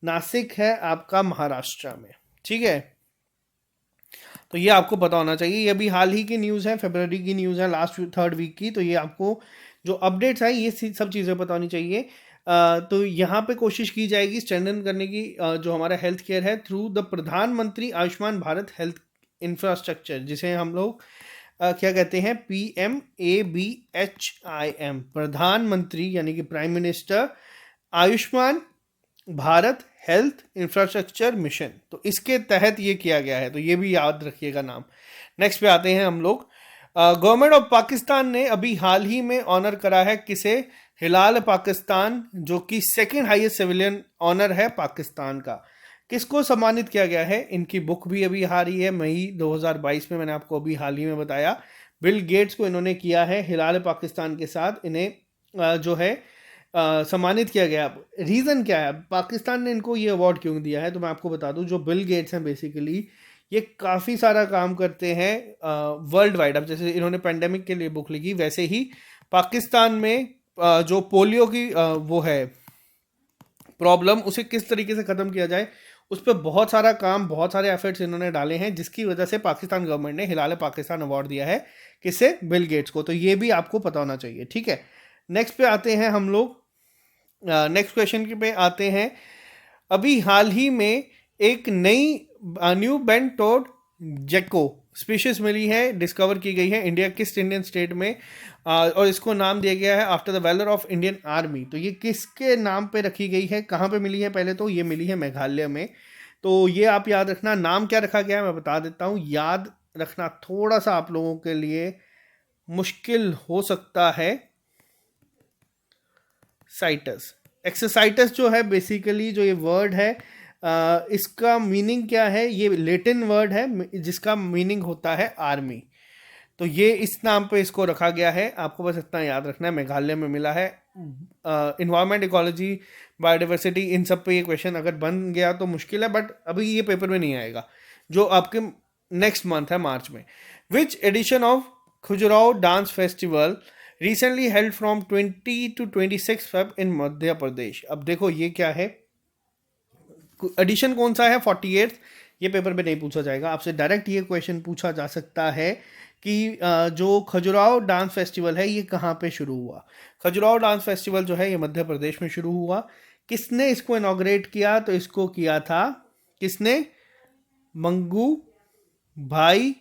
नासिक है आपका महाराष्ट्र में, ठीक है। तो ये आपको पता होना चाहिए, ये भी हाल ही की न्यूज़ है, फरवरी की न्यूज़ है, लास्ट 3rd वीक की। तो ये आपको जो अपडेट्स है ये सब चीज़ें पता होनी चाहिए। तो यहाँ पे कोशिश की जाएगी स्ट्रेंथन करने की जो हमारा हेल्थ केयर है थ्रू द प्रधानमंत्री आयुष्मान भारत हेल्थ इंफ्रास्ट्रक्चर, जिसे हम लोग क्या कहते हैं, PMABHIM, प्रधानमंत्री यानी कि prime minister Ayushman Bharat health infrastructure mission. तो इसके तहत ये किया गया है, तो ये भी याद रखिएगा नाम। नेक्स्ट पे आते हैं हम लोग, गवर्नमेंट ऑफ पाकिस्तान ने अभी हाल ही में ऑनर करा है किसे, हिलाल पाकिस्तान, जो कि 2nd हाईएस्ट सिविलियन ऑनर है पाकिस्तान का। किसको सम्मानित किया गया है, इनकी बुक भी अभी आ रही है मई 2022 में, मैंने आपको अभी हाल ही में बताया। बिल गेट्स को इन्होंने किया है हिलाल पाकिस्तान के साथ, इन्हें जो है सम्मानित किया गया। रीज़न क्या है, पाकिस्तान ने इनको ये अवार्ड क्यों दिया है, तो मैं आपको बता दूं, जो बिल गेट्स हैं बेसिकली ये काफ़ी सारा काम करते हैं वर्ल्ड वाइड। अब जैसे इन्होंने पेंडेमिक के लिए बुक लिखी, वैसे ही पाकिस्तान में जो पोलियो की वो है प्रॉब्लम, उसे किस तरीके से ख़त्म किया जाए उस पर बहुत सारा काम, बहुत सारे एफर्ट्स इन्होंने डाले हैं, जिसकी वजह से पाकिस्तान गवर्नमेंट ने हिलाल पाकिस्तान अवार्ड दिया है किसे, बिल गेट्स को। तो ये भी आपको पता होना चाहिए, ठीक है। नेक्स्ट पे आते हैं हम लोग, नेक्स्ट क्वेश्चन पे आते हैं। अभी हाल ही में एक नई न्यू बेंट टोड जेको स्पीशीज मिली है, डिस्कवर की गई है इंडिया, किस इंडियन स्टेट में, और इसको नाम दिया गया है after the valour of Indian army. तो ये किसके नाम पे रखी गई है, कहाँ पे मिली है? पहले तो ये मिली है मेघालय में। तो ये आप याद रखना, नाम क्या रखा गया है मैं बता देता हूँ, याद रखना थोड़ा सा आप लोगों के लिए मुश्किल हो सकता है। साइटस, एक्सोसाइटस जो है बेसिकली जो ये वर्ड है, इसका मीनिंग क्या है? ये लैटिन वर्ड है जिसका मीनिंग होता है आर्मी। तो ये इस नाम पे इसको रखा गया है, आपको बस इतना याद रखना है। मेघालय में मिला है। इन्वायरमेंट, इकोलॉजी, बायोडाइवर्सिटी, इन सब पे ये क्वेश्चन अगर बन गया तो मुश्किल है, बट अभी ये पेपर में नहीं आएगा, जो आपके नेक्स्ट मंथ है मार्च में। Which edition of Khajuraho dance festival recently held from 20 to 26 Feb in Madhya Pradesh. अब देखो ये क्या है, एडिशन कौन सा है? 48। ये पेपर में नहीं पूछा जाएगा आपसे, डायरेक्ट ये क्वेश्चन पूछा जा सकता है कि जो खजुराहो डांस फेस्टिवल है ये कहाँ पे शुरू हुआ। खजुराहो डांस फेस्टिवल जो है ये मध्य प्रदेश में शुरू हुआ। किसने इसको इनॉग्रेट किया? तो इसको किया था किसने? मंगू भाई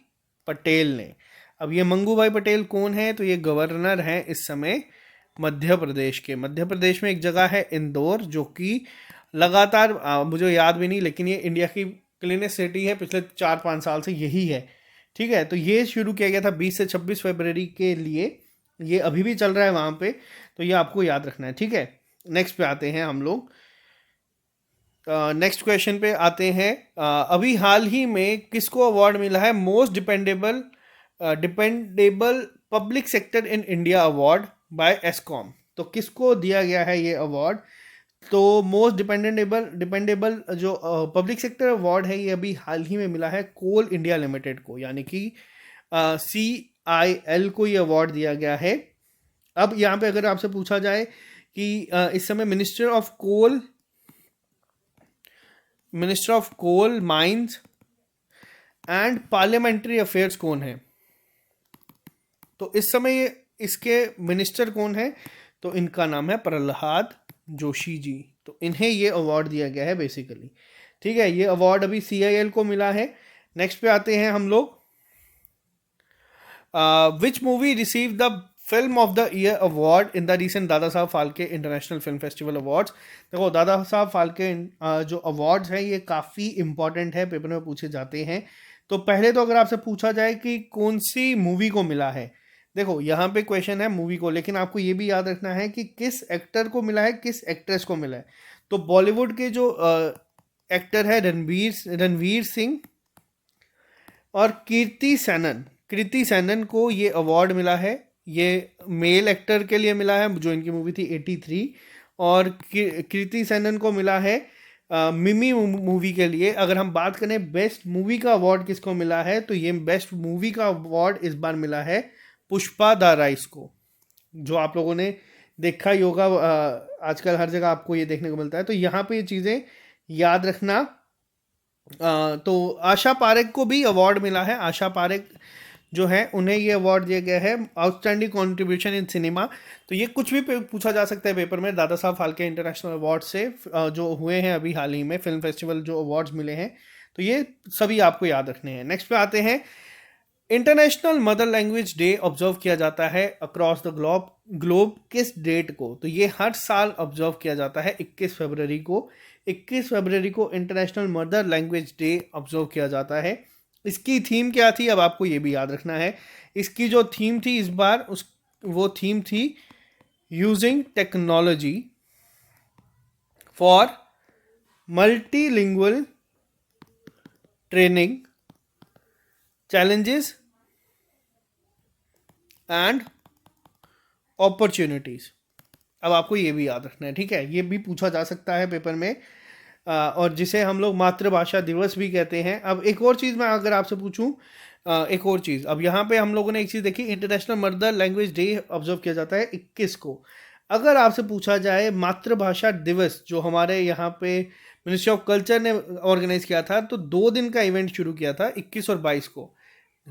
पटेल ने। अब ये मंगू भाई पटेल कौन है? तो ये गवर्नर हैं इस समय मध्य प्रदेश के। मध्य प्रदेश में एक जगह है इंदौर, जो कि लगातार मुझे याद भी नहीं, लेकिन ये इंडिया की क्लीनेस्ट सिटी है, पिछले 4-5 साल से यही है, ठीक है। तो ये शुरू किया गया था 20 से 26 फरवरी के लिए, ये अभी भी चल रहा है वहाँ पे, तो ये आपको याद रखना है, ठीक है। नेक्स्ट पे आते हैं हम लोग, नेक्स्ट क्वेश्चन पे आते हैं। अभी हाल ही में किसको अवार्ड मिला है most dependable public sector in India award bye एस्कॉम? तो किसको दिया गया है ये अवार्ड? तो मोस्ट डिपेंडेबल जो पब्लिक सेक्टर अवार्ड है ये अभी हाल ही में मिला है कोल इंडिया लिमिटेड को, यानी कि CIL को ये अवार्ड दिया गया है। अब यहाँ पे अगर आपसे पूछा जाए कि इस समय minister of coal mines and parliamentary affairs कौन है? तो इस समय इसके मिनिस्टर कौन है? तो इनका नाम है प्रहलाद जोशी जी। तो इन्हें ये अवार्ड दिया गया है बेसिकली, ठीक है। ये अवार्ड अभी CIL को मिला है। नेक्स्ट पे आते हैं हम लोग, which movie receive the film of the year award in the recent Dada Saheb Phalke international film festival awards? देखो दादा साहब फाल्के जो अवार्ड्स हैं ये काफ़ी इंपॉर्टेंट है, पेपर में पूछे जाते हैं। तो पहले तो अगर आपसे पूछा जाए कि कौन सी मूवी को मिला है, देखो यहाँ पे क्वेश्चन है मूवी को, लेकिन आपको ये भी याद रखना है कि किस एक्टर को मिला है, किस एक्ट्रेस को मिला है। तो बॉलीवुड के जो एक्टर है रणवीर सिंह और कृति सैनन को ये अवार्ड मिला है। ये मेल एक्टर के लिए मिला है, जो इनकी मूवी थी 83, और कृति सैनन को मिला है मिमी मूवी के लिए। अगर हम बात करें बेस्ट मूवी का अवार्ड किसको मिला है, तो ये बेस्ट मूवी का अवार्ड इस बार मिला है पुष्पा द राइस को, जो आप लोगों ने देखा ही होगा, आजकल हर जगह आपको ये देखने को मिलता है। तो यहाँ पे ये चीज़ें याद रखना। तो आशा पारेख को भी अवार्ड मिला है। आशा पारेख जो है उन्हें ये अवार्ड दिया गया है आउटस्टैंडिंग कंट्रीब्यूशन इन सिनेमा। तो ये कुछ भी पूछा जा सकता है पेपर में, दादा साहब फाल्के इंटरनेशनल अवार्ड से जो हुए हैं अभी हाल ही में फिल्म फेस्टिवल जो अवार्ड्स मिले हैं, तो ये सभी आपको याद रखने हैं। नेक्स्ट पे आते हैं, international mother language day observe किया जाता है अक्रॉस द ग्लोब किस डेट को? तो ये हर साल ऑब्जर्व किया जाता है 21 फरवरी को। 21 फरवरी को international mother language day observe किया जाता है। इसकी थीम क्या थी, अब आपको ये भी याद रखना है। इसकी जो थीम थी इस बार वो थीम थी using technology for multilingual training challenges and opportunities. अब आपको ये भी याद रखना है, ठीक है। ये भी पूछा जा सकता है पेपर में, और जिसे हम लोग मातृभाषा दिवस भी कहते हैं। अब एक और चीज़ मैं अगर आपसे पूछूं, एक और चीज़, अब यहाँ पे हम लोगों ने एक चीज़ देखी, international mother language day observe किया जाता है 21 को। अगर आपसे पूछा जाए मातृभाषा दिवस जो हमारे यहाँ पे मिनिस्ट्री ऑफ कल्चर ने ऑर्गेनाइज किया था। तो 2 दिन का इवेंट शुरू किया था 21 और 22 को।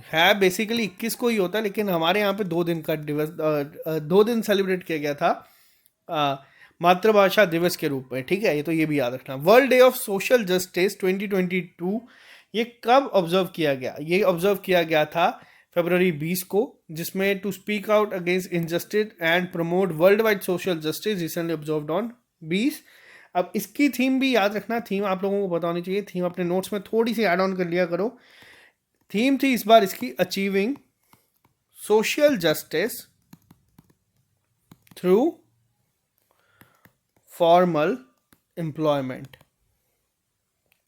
है बेसिकली 21 को ही होता है, लेकिन हमारे यहाँ पे 2 दिन का दिवस 2 दिन सेलिब्रेट किया गया था मातृभाषा दिवस के रूप में। ठीक है, ये तो ये भी याद रखना। World day of social justice 2022 ये कब ऑब्जर्व किया गया? ये ऑब्जर्व किया गया था फरवरी 20 को, जिसमें to speak out against injustice and promote worldwide social justice recently observed on 20। अब इसकी थीम भी याद रखना, थीम आप लोगों को पता होनी चाहिए, थीम अपने नोट्स में थोड़ी सी ऐड ऑन कर लिया करो। थीम थी इस बार इसकी achieving social justice through formal employment.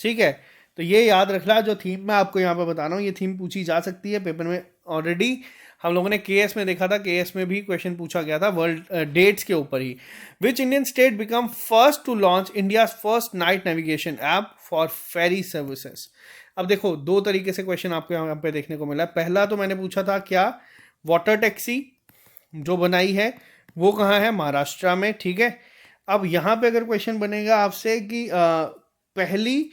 ठीक है, तो ये याद रखना जो थीम मैं आपको यहाँ पे बता रहा हूँ, ये थीम पूछी जा सकती है पेपर में। ऑलरेडी हम लोगों ने केएस में देखा था, केएस में भी क्वेश्चन पूछा गया था वर्ल्ड डेट्स के ऊपर ही। Which Indian state become first to launch India first night navigation app for ferry services? अब देखो 2 तरीके से क्वेश्चन आपको यहाँ पे देखने को मिला। पहला तो मैंने पूछा था क्या वाटर टैक्सी जो बनाई है वो कहाँ है? महाराष्ट्र में। ठीक है, अब यहाँ पे अगर क्वेश्चन बनेगा आपसे कि पहली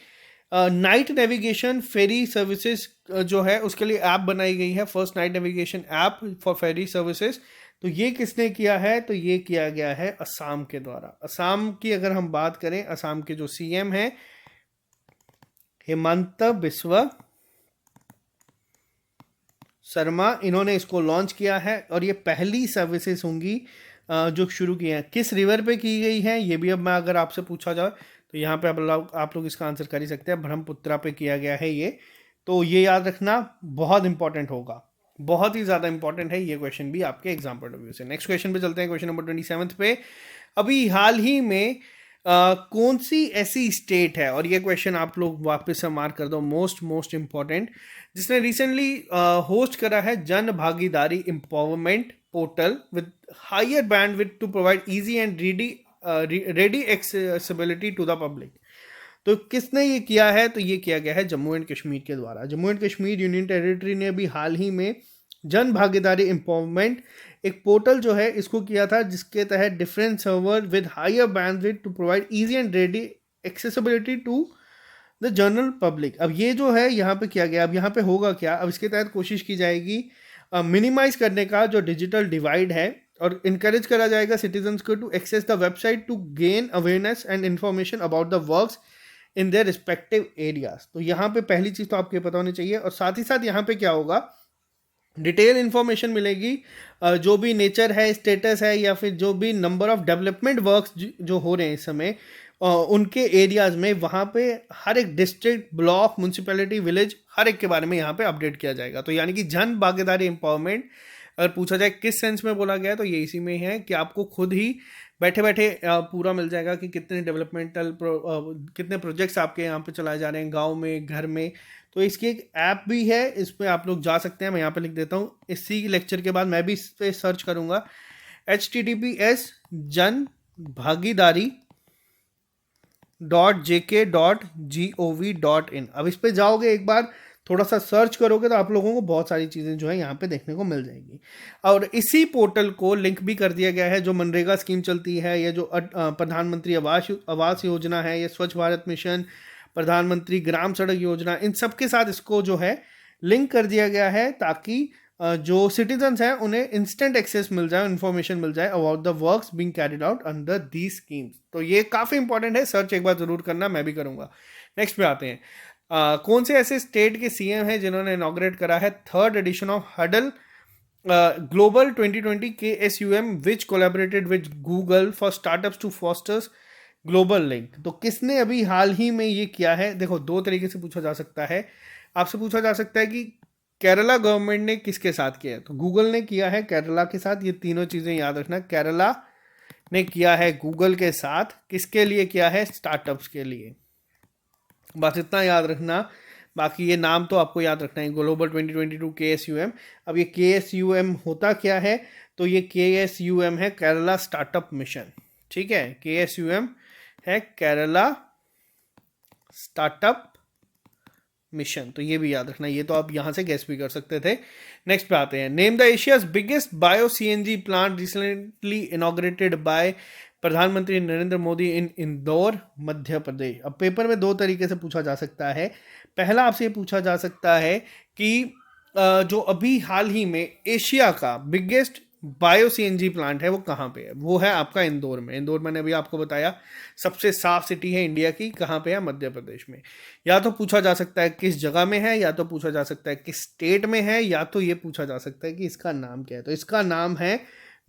नाइट नेविगेशन फेरी सर्विसेज जो है उसके लिए ऐप बनाई गई है, first night navigation app for ferry services, तो ये किसने किया है? तो ये किया गया है असम के द्वारा। असम की अगर हम बात करें, असम के जो सीएम हैं हेमंत बिस्वा शर्मा, इन्होंने इसको लॉन्च किया है और ये पहली सर्विसेज होंगी जो शुरू की हैं। किस रिवर पे की गई है ये भी अब मैं अगर आपसे पूछा जाए तो यहाँ पे आप लोग इसका आंसर कर ही सकते हैं, ब्रह्मपुत्रा पे किया गया है ये। तो ये याद रखना बहुत इंपॉर्टेंट होगा, बहुत ही ज़्यादा इंपॉर्टेंट है ये क्वेश्चन भी आपके एग्जाम पॉइंट ऑफ व्यू से। नेक्स्ट क्वेश्चन पे चलते हैं, क्वेश्चन नंबर 27 पे। अभी हाल ही में कौन सी ऐसी स्टेट है, और ये क्वेश्चन आप लोग वापस से मार्क कर दो, मोस्ट इंपॉर्टेंट, जिसने रिसेंटली होस्ट करा है Jan Bhagidari empowerment portal with higher bandwidth to provide easy and ready accessibility to the public. तो किसने ये किया है? तो ये किया गया है जम्मू एंड कश्मीर के द्वारा। Jammu and Kashmir union territory ने अभी हाल ही में जन भागीदारी एम्पावरमेंट एक पोर्टल जो है इसको किया था, जिसके तहत different server with higher bandwidth to provide easy and ready accessibility to the general public. अब ये जो है यहाँ पे किया गया, अब यहाँ पे होगा क्या? अब इसके तहत कोशिश की जाएगी मिनिमाइज करने का जो डिजिटल डिवाइड है, और इनकरेज करा जाएगा सिटीजन्स को to access the website to gain awareness and information about the works in their respective areas. तो यहाँ पे पहली चीज़ तो आपको पता होनी चाहिए, और साथ ही साथ यहाँ पे क्या होगा, डिटेल इन्फॉर्मेशन मिलेगी जो भी नेचर है, स्टेटस है, या फिर जो भी नंबर ऑफ डेवलपमेंट वर्क्स जो हो रहे हैं इस समय उनके एरियाज में, वहाँ पे हर एक डिस्ट्रिक्ट, ब्लॉक, म्यूनसिपैलिटी, विलेज, हर एक के बारे में यहाँ पे अपडेट किया जाएगा। तो यानी कि जन भागीदारी एम्पावरमेंट अगर पूछा जाए किस सेंस में बोला गया है, तो ये इसी में है कि आपको खुद ही बैठे बैठे पूरा मिल जाएगा कि कितने डेवलपमेंटल कितने प्रोजेक्ट्स आपके यहाँ पे चलाए जा रहे हैं गांव में, घर में। तो इसकी एक ऐप भी है, इस पर आप लोग जा सकते हैं, मैं यहाँ पे लिख देता हूँ। इसी लेक्चर के बाद मैं भी इस पर सर्च करूँगा https जन भागीदारी .jk.gov.in। अब इस पे जाओगे एक बार, थोड़ा सा सर्च करोगे तो आप लोगों को बहुत सारी चीज़ें जो है यहाँ पे देखने को मिल जाएगी। और इसी पोर्टल को लिंक भी कर दिया गया है जो मनरेगा स्कीम चलती है, या जो प्रधानमंत्री आवास योजना है, या स्वच्छ भारत मिशन, प्रधानमंत्री ग्राम सड़क योजना, इन सब के साथ इसको जो है लिंक कर दिया गया है, ताकि जो सिटीजन्स हैं उन्हें इंस्टेंट एक्सेस मिल जाए, इन्फॉर्मेशन मिल जाए about the works being carried out under the schemes. तो ये काफ़ी इंपॉर्टेंट है, सर्च एक बार जरूर करना, मैं भी करूँगा। नेक्स्ट पे आते हैं, कौन से ऐसे स्टेट के सीएम हैं जिन्होंने इनॉग्रेट करा है 3rd edition of huddle global 2020 KSUM which collaborated with Google for startups to fosters global link. तो किसने अभी हाल ही में ये किया है? देखो 2 तरीके से पूछा जा सकता है, आपसे पूछा जा सकता है कि केरला गवर्नमेंट ने किसके साथ किया है? तो गूगल ने किया है केरला के साथ। ये तीनों चीज़ें याद रखना, केरला ने किया है गूगल के साथ। किसके लिए किया है? स्टार्टअप्स के लिए, बस इतना याद रखना। बाकी ये नाम तो आपको याद रखना है, ग्लोबल 2022 KSUM। अब ये KSUM होता क्या है? तो ये KSUM है केरला स्टार्टअप मिशन। ठीक है, KSUM है केरला स्टार्टअप मिशन, तो ये भी याद रखना। ये तो आप यहाँ से गेस भी कर सकते थे। नेक्स्ट पे आते हैं, name the Asia's biggest bio CNG plant recently inaugurated bye प्रधानमंत्री नरेंद्र मोदी इन इंदौर मध्य प्रदेश। अब पेपर में दो तरीके से पूछा जा सकता है। पहला आपसे ये पूछा जा सकता है कि जो अभी हाल ही में एशिया का बिगेस्ट बायो सीएनजी प्लांट है वो कहाँ पे है, वो है आपका इंदौर में। इंदौर मैंने अभी आपको बताया सबसे साफ सिटी है इंडिया की, कहाँ पे है, मध्य प्रदेश में। या तो पूछा जा सकता है किस जगह में है, या तो पूछा जा सकता है किस स्टेट में है, या तो ये पूछा जा सकता है कि इसका नाम क्या है। तो इसका नाम है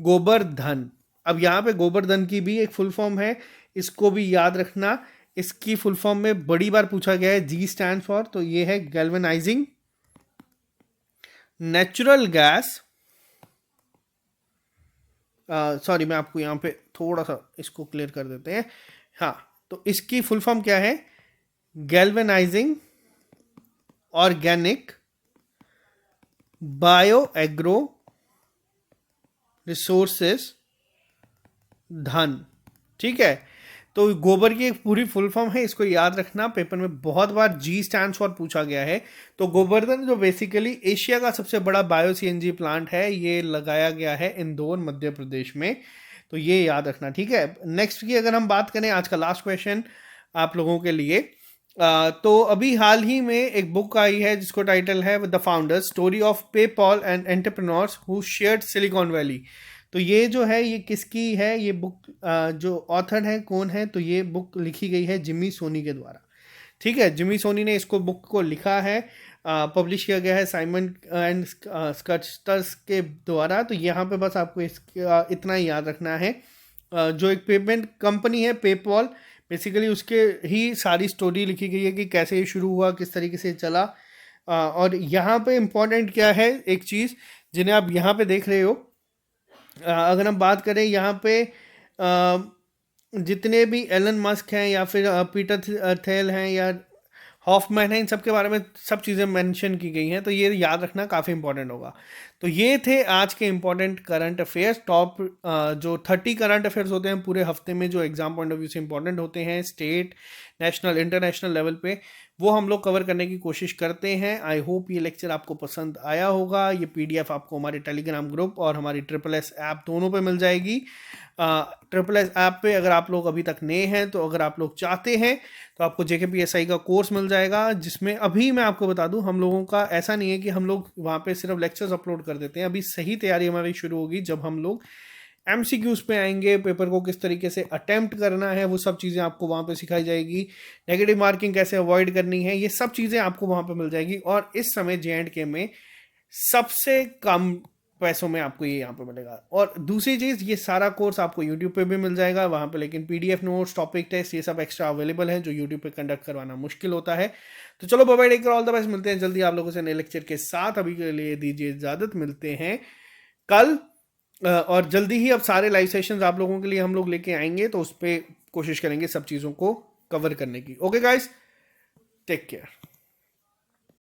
गोबर्धन। अब यहाँ पे गोबर्धन की भी एक फुल फॉर्म है, इसको भी याद रखना। इसकी फुल फॉर्म में बड़ी बार पूछा गया है, जी स्टैंड फॉर, तो ये है गैल्वेनाइजिंग नेचुरल गैस। सॉरी, मैं आपको यहाँ पे थोड़ा सा इसको क्लियर कर देते हैं। हाँ, तो इसकी फुल फॉर्म क्या है, galvanising organic bio agro resources धन। ठीक है, तो गोबर की एक पूरी फुल फॉर्म है, इसको याद रखना। पेपर में बहुत बार जी स्टैंड फॉर पूछा गया है। तो गोबर्धन जो बेसिकली एशिया का सबसे बड़ा बायो सीएनजी प्लांट है, ये लगाया गया है इंदौर मध्य प्रदेश में। तो ये याद रखना, ठीक है। नेक्स्ट की अगर हम बात करें, आज का लास्ट क्वेश्चन आप लोगों के लिए, तो अभी हाल ही में एक बुक आई है जिसको टाइटल है the founders story of PayPal and entrepreneurs who shared silicon valley. तो ये जो है ये किसकी है, ये बुक जो ऑथर है कौन है, तो ये बुक लिखी गई है जिमी सोनी के द्वारा। ठीक है, जिमी सोनी ने इसको बुक को लिखा है, पब्लिश किया गया है साइमन एंड स्कट्स के द्वारा। तो यहाँ पे बस आपको इसका इतना ही याद रखना है। जो एक पेमेंट कंपनी है पेपॉल, बेसिकली उसके ही सारी स्टोरी लिखी गई है कि कैसे ये शुरू हुआ, किस तरीके से चला। और यहाँ पे इम्पोर्टेंट क्या है, एक चीज़ जिन्हें आप यहाँ पे देख रहे हो, अगर हम बात करें यहाँ पे जितने भी एलन मस्क हैं या फिर पीटर थेल हैं या हॉफमैन है, इन सब के बारे में सब चीज़ें मेंशन की गई हैं। तो ये याद रखना काफ़ी इंपॉर्टेंट होगा। तो ये थे आज के इंपॉर्टेंट करंट अफेयर्स। टॉप जो 30 करंट अफेयर्स होते हैं पूरे हफ्ते में, जो एग्जाम पॉइंट ऑफ व्यू से इंपॉर्टेंट होते हैं स्टेट, नेशनल, इंटरनेशनल लेवल पे, वो हम लोग कवर करने की कोशिश करते हैं। आई होप ये लेक्चर आपको पसंद आया होगा। ये पीडीएफ आपको हमारे टेलीग्राम ग्रुप और हमारी SSS ऐप दोनों पे मिल जाएगी। SSS ऐप पे अगर आप लोग अभी तक नए हैं, तो अगर आप लोग चाहते हैं तो आपको JKPSI का कोर्स मिल जाएगा, जिसमें अभी मैं आपको बता दूं, हम लोगों का ऐसा नहीं है कि हम लोग वहाँ पे सिर्फ लेक्चर्स अपलोड कर देते हैं। अभी सही तैयारी हमारी शुरू होगी जब हम लोग MCQs पे आएंगे, पेपर को किस तरीके से अटेम्प्ट करना है वो सब चीज़ें आपको वहाँ पे सिखाई जाएगी। नेगेटिव मार्किंग कैसे अवॉइड करनी है, ये सब चीज़ें आपको वहाँ पे मिल जाएगी। और इस समय J&K में सबसे कम पैसों में आपको ये यहाँ पे मिलेगा। और दूसरी चीज़, ये सारा कोर्स आपको यूट्यूब पे भी मिल जाएगा वहाँ पे, लेकिन PDF नोट्स, टॉपिक टेस्ट, ये सब एक्स्ट्रा अवेलेबल है जो यूट्यूब पे कंडक्ट करवाना मुश्किल होता है। तो चलो bye bye, take care, all the best. मिलते हैं जल्दी आप लोगों से नए लेक्चर के साथ। अभी के लिए दीजिए इजाज़त, मिलते हैं कल। और जल्दी ही अब सारे लाइव सेशंस आप लोगों के लिए हम लोग लेके आएंगे, तो उस पर कोशिश करेंगे सब चीज़ों को कवर करने की। Okay guys, take care.